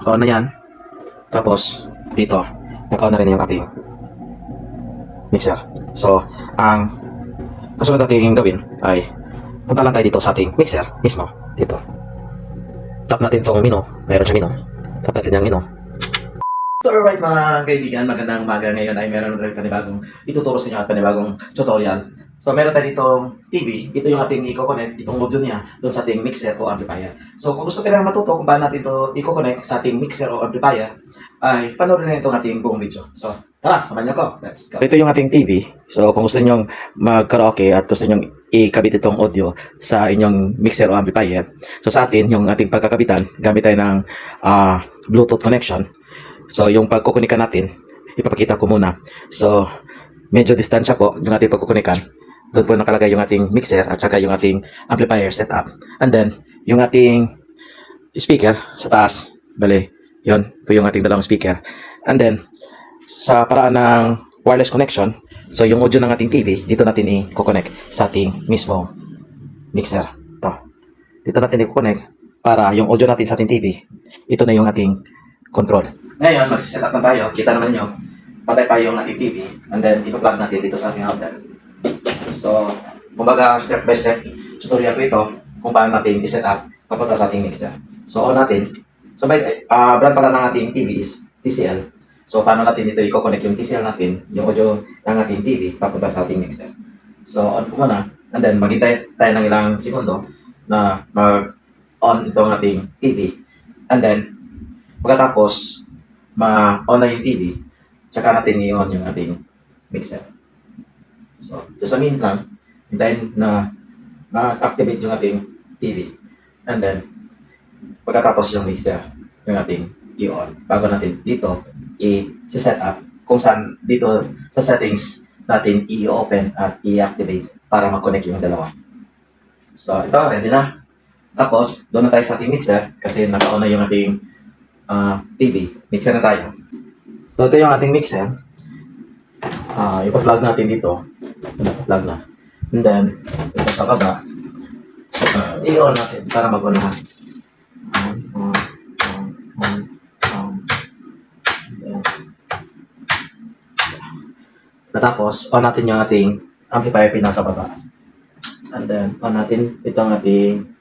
naka-on na yan. Tapos, dito, naka-on na rin yung ating mixer. So, ang kasunod natin gawin ay punta lang tayo dito sa ating mixer mismo. Dito. Tap natin itong menu. Mayroon siya menu. Tap natin yung menu. So alright mga kaibigan, magandang umaga. Ngayon ay meron rin panibagong ituturo sa inyo at panibagong tutorial. So meron tayo ditong TV. Ito yung ating i-connect, itong module niya doon sa ating mixer o amplifier. So kung gusto kailangan matuto kung paano natin ito i-connect sa ating mixer o amplifier, ay panoorin na itong ating buong video. So tara, samahan niyo ko. Let's go. Ito yung ating TV. So kung gusto niyo mag-karaoke at gusto niyo ikabit itong audio sa inyong mixer o amplifier, so sa atin, yung ating pagkakabitan, gamit tayo ng Bluetooth connection. So, yung pagkukunikan natin, ipapakita ko muna. So, medyo distansya po yung ating pagkukunikan. Doon po nakalagay yung ating mixer at saka yung ating amplifier setup. And then, yung ating speaker sa taas. Bale, yun po yung ating dalawang speaker. And then, sa paraan ng wireless connection, so yung audio ng ating TV, dito natin i-connect sa ating mismo mixer. Ito. Dito natin i-connect para yung audio natin sa ating TV, ito na yung ating control. Ngayon, magsiset up na tayo. Kita naman nyo, patay pa yung ating TV. And then, ipa-plug natin dito sa ating outlet. So, kumbaga, step by step, tutorial ko ito kung paano natin i-set up papunta sa ating mixer. So, on natin. So, brand pala ng ating TV is TCL. So, paano natin ito i-connect yung TCL natin, yung audio ng ating TV, papunta sa ating mixer. So, on ko muna. And then, maghintay tayo ng ilang segundo na mag-on itong ating TV. And then, pagkatapos, ma-on na yung TV, tsaka natin i-on yung ating mixer. So, just a minute lang, hintayin na ma-activate yung ating TV. And then, pagkatapos yung mixer, yung ating i-on. Bago natin dito, i-set up kung saan dito sa settings natin i-open at i-activate para mag-connect yung dalawa. So, ito, ready na. Tapos, doon na tayo sa ating mixer kasi naka-on na yung ating TV. Mixer na tayo. So, ito yung ating mixer. Ipa-plug natin dito. Plug na. And then, ito sa baba. I-on natin para mag-on na. Tapos, on natin yung ating amplifier pinakababa. And then, on natin itong ating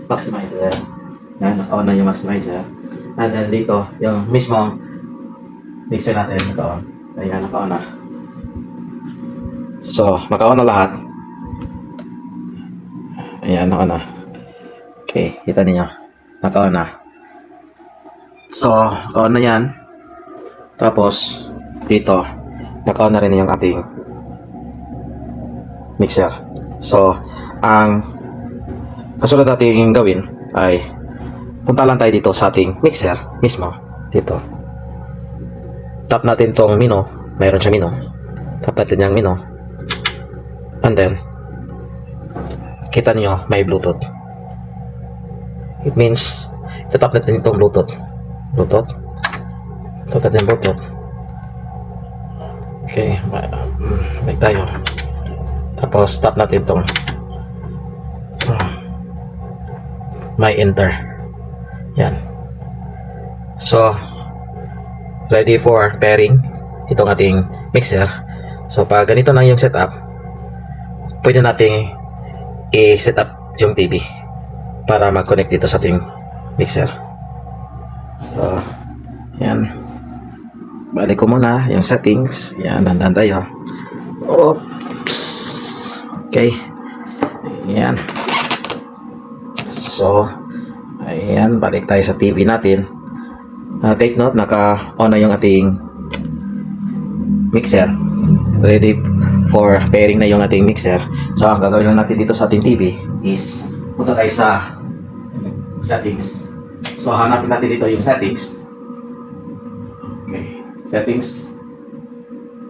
maximizer. Yan, naka-on na yung maximizer. And then dito, yung mismong mixer natin naka-on. Ayan, naka-on na. So, naka-on na lahat. Ayan, naka-on na. Okay, kita niyo. Naka-on na. So, naka-on na yan. Tapos, dito, naka-on na rin yung ating mixer. So, ang kasunod natin gawin ay punta lang tayo dito sa ating mixer mismo. Dito. Tap natin tong menu. Mayroon siya menu. Tap natin yung menu. And then, kita niyo may Bluetooth. It means, tap natin itong Bluetooth. Bluetooth. Tap natin Bluetooth. Okay. Baik tayo. Tapos, tap natin itong may enter. Yan. So, ready for pairing itong ating mixer. So, pag ganito na yung setup, pwede natin i-set up yung TV para mag-connect dito sa ating mixer. So, yan. Balik ko muna yung settings. Yan, nandan tayo. Oops. Okay. Yan. So, ayan, balik tayo sa TV natin. Take note, naka-on na yung ating mixer. Ready for pairing na yung ating mixer. So, ang gagawin lang natin dito sa ating TV is punta tayo sa settings. So, hanapin natin dito yung settings. Okay, settings.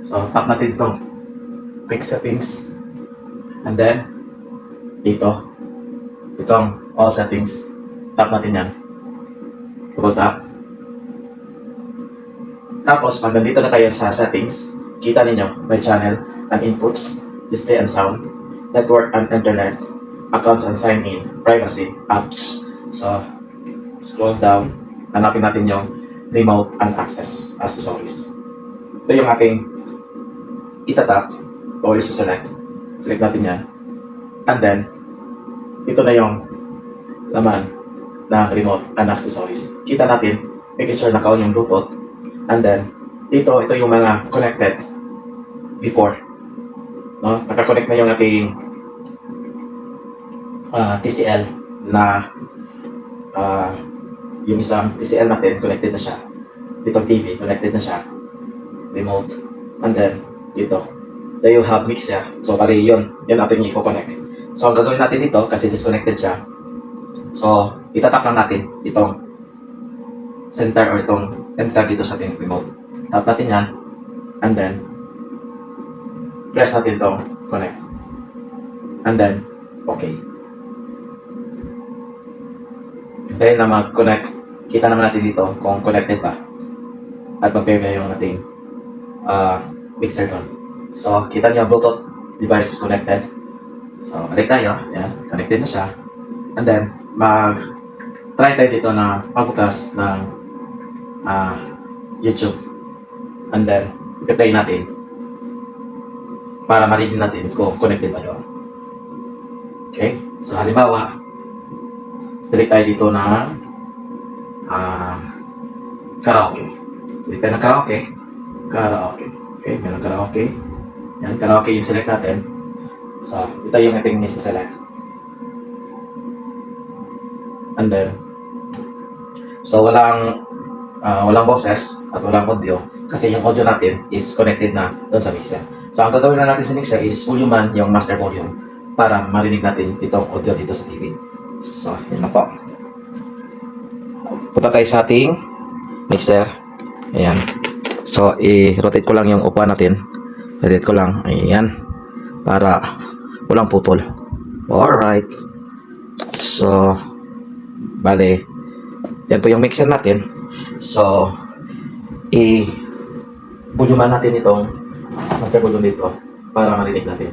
So, tap natin itong quick settings. And then, dito, itong all settings. Tap natin yan. Double tap. Tapos, pag nandito na tayo sa settings, kita ninyo, by channel and inputs, display and sound, network and internet, accounts and sign in, privacy, apps. So, scroll down, hanapin natin yung remote and access accessories. Ito yung ating itatap o isa-select. Select natin yan. And then, ito na yung laman na remote and accessories. Kita natin, making sure naka-on yung Bluetooth. And then, ito yung mga connected before. No? Naka-connect na yung ating TCL na yung isang TCL natin, connected na siya. Itong TV, connected na siya. Remote. And then, dito. There you have mixer. So, bali yun ating i-connect. So, ang gagawin natin dito, kasi disconnected siya. So, itatap lang natin itong center or itong enter dito sa ating remote. Tap natin yan. And then, press natin itong connect. And then, okay. Dahil na mag-connect, kita naman natin dito kung connected ba. At mag-pair yung ating mixer doon. So, kita niyo Bluetooth device is connected. So, balik tayo. Yan, connected na siya. And then, mag-try tayo dito na magbukas ng YouTube. And then, i-play natin para marinig natin kung connected ba doon. Okay? So, halimbawa, select tayo dito na karaoke. Select tayo ng karaoke. Karaoke. Okay, meron karaoke. Yan, karaoke yung select natin. So, ito yung ating nisa-select. And then, so walang boses at walang audio kasi yung audio natin is connected na doon sa mixer. So, ang gagawin na natin sa mixer is volume yung master volume para marinig natin itong audio dito sa TV. So, yun na po. Punta tayo sa ating mixer. Ayan. So, i-rotate ko lang yung upuan natin. Rotate ko lang. Ayan. Para walang putol. Alright. So, bale, yan po yung mixer natin. So, i-volume natin itong master volume dito para marinig natin.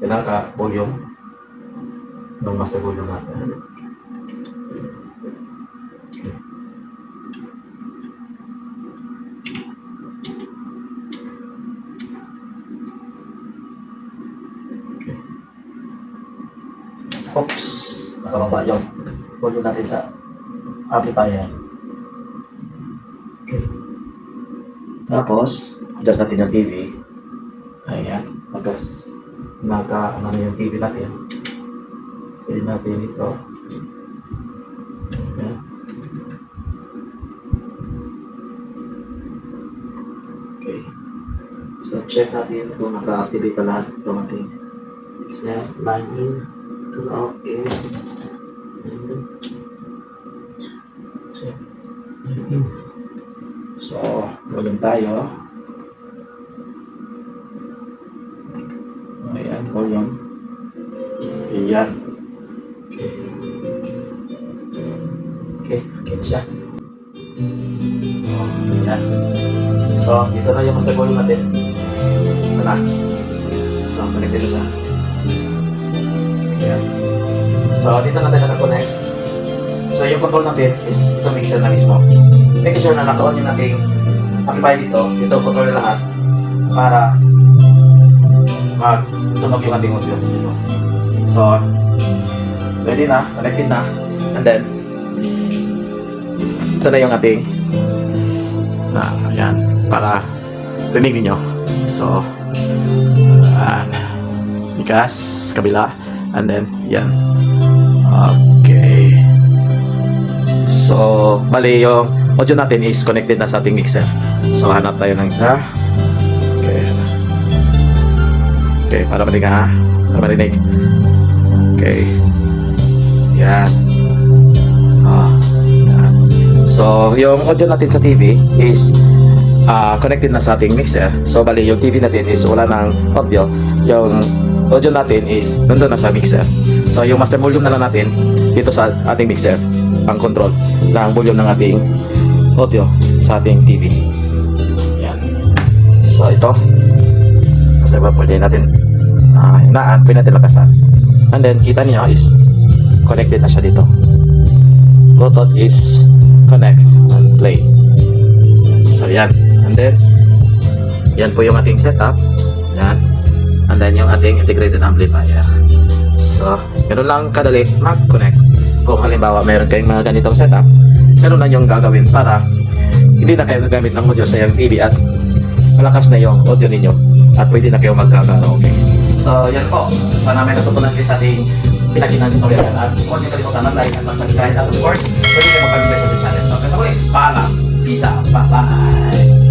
Yan ka volume ng master volume natin. Oops, nakababa yung volume natin sa amplifier. Okay. Tapos, adjust natin yung TV. Ayan, ano yung TV natin. Pwede natin ito. Ayan. Okay. So, check natin kung naka-activate pa lahat itong ating mixer, line in. Okay. So, volume tayo. Ayan, volume. Ayan. Okay, okay na siya. Ayan. So, dito na yung master volume natin. Ito na. So, connected na siya. Ayan. So, dito natin nakakonect. So, yung control natin is ito mixer na mismo. Make sure na naka-on yung ating amplifier dito. Ito control na lahat para mag-tunog yung ating audio dito. So, ready na, connected na. And then, ito na yung ating ayan, para rinig ninyo. So, ikas, kabila. And then, yan. Okay. So, bali yung audio natin is connected na sa ating mixer. So, hanap tayo ng isa. Okay. Okay, para marinig ha. Para marinig. Okay. Yan. Yan. So, yung audio natin sa TV is connected na sa ating mixer. So, bali yung TV natin is wala ng audio. Yung audio natin is nandun na sa mixer. So, yung master volume na lang natin dito sa ating mixer ang control ng volume ng ating audio sa ating TV. Yan. So, ito. Kasi ba pwede natin hinaan, pwede natin lakasan. And then, kita niyo is connected na siya dito. Bluetooth is connect and play. So, yan. And then, yan po yung ating setup. Yan. And then, yung ating integrated amplifier. So, ganun lang kadali mag-connect. Kung halimbawa, meron kayong mga ganitong setup, ganun lang yung gagawin para hindi na kayo gagamit ng audio sa yung TV at malakas na yung audio ninyo at pwede na kayo magkakaroke. So, yan po. Sana may natutunan kayo sa ating pinaginang tutorial at huwag niyo kalimutan mag-like at mag-subscribe at of course, pwede kayo mag-subscribe sa ating channel. So, kasi muli, paalam. Peace out. Bye-bye.